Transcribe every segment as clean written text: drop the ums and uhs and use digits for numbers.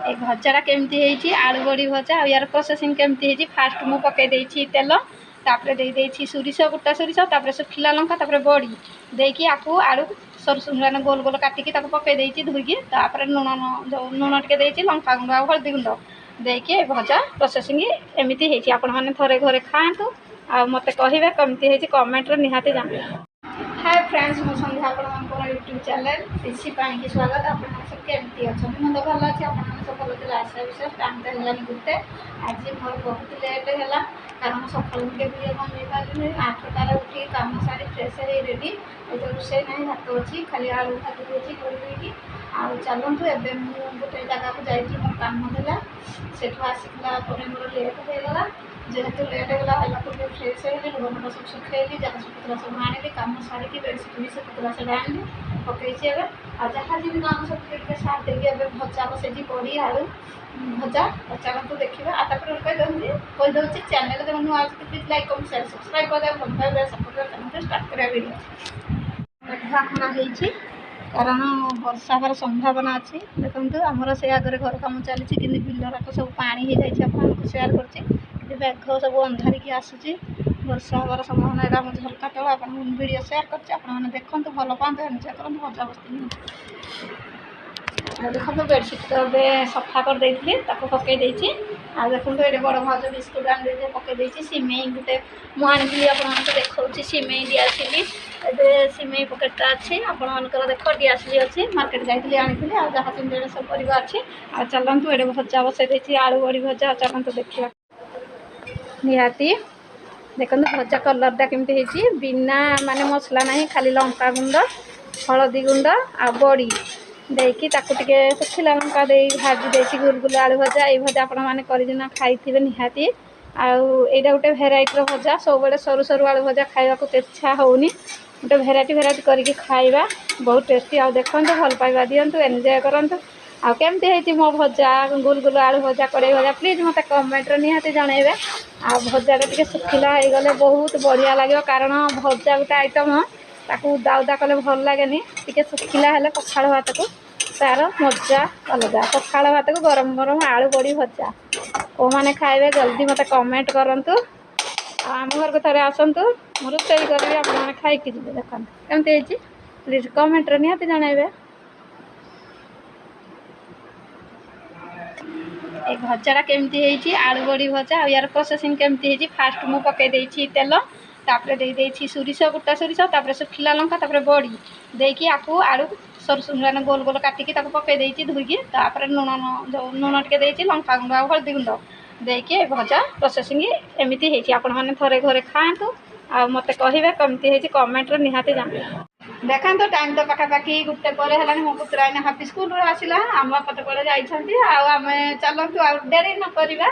এই ଭଜାଟା କେମିତି ହେଇଛି ଆଳୁ ବଡ଼ି ଭଜା ଆଉ ୟାର ପ୍ରୋସେସିଂ କେମିତି ହେଇଛି ଫାଷ୍ଟ ମୁଁ ପକାଇ ଦେଇଛି ତେଲ ତାପରେ ଦେଇଦେଇଛି ସୋରିଷ ଗୋଟା ସୋରିଷ ତାପରେ ଶୁଖିଲା ଲଙ୍କା ତାପରେ ବଡ଼ି ଦେଇକି ଆକୁ ଆଳୁ ସରୁ ମାନେ ଗୋଲ ଗୋଲ କାଟିକି ତାକୁ ପକାଇ ଦେଇଛି ଧୋଇକି ତାପରେ ଲୁଣ ଟିକେ ଦେଇଛି ଲଙ୍କା ଗୁଣ୍ଡ ଆଉ ହଳଦୀ ଗୁଣ୍ଡ ଦେଇକି ଭଜା ପ୍ରୋସେସିଂ ଏମିତି ହେଇଛି। ଆପଣମାନେ ଥରେ ଘରେ ଖାଆନ୍ତୁ ଆଉ ମୋତେ କହିବେ କେମିତି ହେଇଛି କମେଣ୍ଟରେ ନିହାତି ଜାଣିବେ। हाय फ्रेंड्स मो संध्या आपंकर यूट्यूब चैनल ऋषि पाई स्वागत। आप सब केमती अच्छा मुझे भल अच्छे आप सब भल थे आशा विश्वास टाइम तो है गोटे आज मोर बहुत लेट है कारण सकाल मुझे भिडियो बन पारे 8टार उठी कम सारी फ्रेश हो रेडी तो रोसे ना भात अच्छी खाली आलू भात दूसरी करके चलतु एवं गोटे जगह को जाइए मोर कम है से आसला मोर लेट होगा जेहेतु लेट होगा है फ्रेश है लुगमुट सब सुखेली जहाँ सुखुला सब आनी कम सारी बेडसीट भी सुखुला सब आनी पकई जहाँ जी काम सब सार देगी भजा बसई बड़ी आलू भजा चलते देखा कहीदे चैनल जो नुआ please like comment share subscribe कर सपोर्ट स्टार्ट कर वीडियो खाना कारण वर्षा हबार संभावना अच्छी देखो आमर से आगे घर कम चली कि बिलराक सब पानी हो जाए सेयार कर मेघ सब अंधारिकी आसूँ वर्षा हबार संभावना है झरका तल आप वीडियो सेयार कर देखते भल पाते एंजय करूँ मजा मस्ती देखो बेडसीट तो ए सफा कर पकई देखो ये बड़ भाज बिस्कुट आन पकई सिमेई गोटे मुझे आप देखा सिमेई दिआसिली ए सिमेई पकेटा अच्छी आपर देख दिआसिली अच्छी मार्केट जाइए आनी जहाँ चिंता सब परिवा अच्छी चलतु ये भजा बसई आलू बड़ी भजा चलतु देखा निहाती देखो भजा कलरटा केमती बिना माने मसला ना खाली लंका गुंड हलदी गुंड आ बड़ी देकी टे सुखिला लंका दे भाजी देसी गुल गुल आलू भजा ये भजा आपण मैंने करना खाई निहाती आईटा गोटे भेराइटर भजा सब बड़े सरू सरू आलू भजा खावा को इच्छा होनी गोटे भेराइटी भेराइटी करके खाଇବା बहुत टेस्टी आ देखते भल पाइबा दिंतु एंजय करंतु आमती है मो भजा गुल गुल आलू भजा कड़े भजा प्लीज मत कमेंट्रे निहाती जनइबे आ भजाटा टे सुखिला हो गले बहुत बढ़िया लगे कारण भजा गोटे आइटम ताकू उदा उदा कले भल लगे टे सुखिला हेल्ले पखाड़ भात को तार मजा अलग पखाड़ भात को गरम गरम आलू बड़ी भजा को मैंने खाइबे जल्दी मत कमेंट करूँ आम घर को थे आसतु मुझे रोसई करी आप खाई जी देखते कमती प्लीज कमेंट्रे निहाती जनइबे। এই ভজাটা কেমতি হয়েছি আলু বড়ি ভজা আর ইয়ার প্রসেসিং কেমতি হয়েছি ফার্স্ট মু পকাই দিয়েছি তেল তাপরে ଦେଇଦେଇଛି ସୋରିଷ ଗୋଟା ସୋରିଷ ତାପରେ ଶୁଖିଲା ଲଙ୍କା ତାପରେ ବଡ଼ି ଦେଇକି ଆକୁ ଆଳୁ ସରୁ ମାନେ ଗୋଲ ଗୋଲ କାଟିକି ତାକୁ ପକାଇ ଦେଇଛି ଧୋଇକି ତାପରେ ଲୁଣ ଟିକେ ଦେଇଛି ଲଙ୍କା ଗୁଣ୍ଡ ଆଉ ହଳଦୀ ଗୁଣ୍ଡ ଦେଇକି ଭଜା ପ୍ରୋସେସିଂ ଏମିତି ହେଇଛି। ଆପଣମାନେ ଥରେ ଘରେ ଖାଆନ୍ତୁ ଆଉ ମୋତେ କହିବେ କେମିତି ହେଇଛି କମେଣ୍ଟରେ ନିହାତି ଜାଣିବେ। देखा तो टाइम तो पखापाखि गोटे पर है मो पुतरा एना हापी स्कूल आसला आम पटे पड़े जाइए आम चलतु आ डेरी न करवा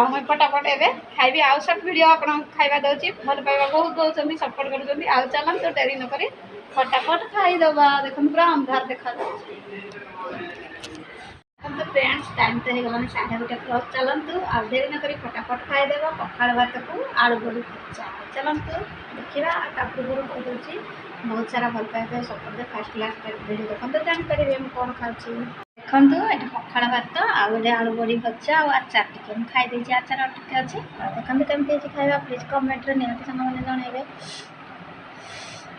मुझे फटाफट एवं खाइबी आउ सर्ट वीडियो आप खाଇବା दूसरी भल पाइबा बहुत दौरान सपोर्ट कर चलतु डेरी नक फटाफट खाईदबा देखो पूरा अंधार देखा फ्रेंड्स टाइम तो हो गलानी 1:30 चलतु आ डेरी नक फटाफट खाईदेवा पखाड़ भात को आलू बड़ी भजा चलतु देखा पूर्व कही बहुत सारा भल पाए सपोर्ट फास्ट लास्ट वीडियो देखते तो जानीपर कौन खाऊँ देखो ये पखाड़ भात आगे आलू बड़ी भजा और आचार टे खाई आचार टे अच्छे देखते कमी खाଇବା प्लीज कमेंट्रे निहाती मैंने जनइबे।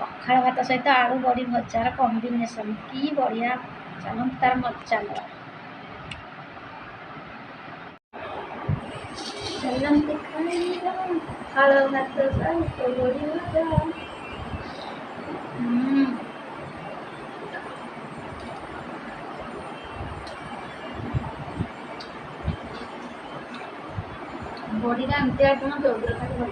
पखाड़ भात सहित आलू बड़ी भजार कॉम्बिनेशन की बढ़िया चलो तार मजा लगा पखाड़ भात सहित बड़ी भजा बड़ी एमती आइटम जो खाली भल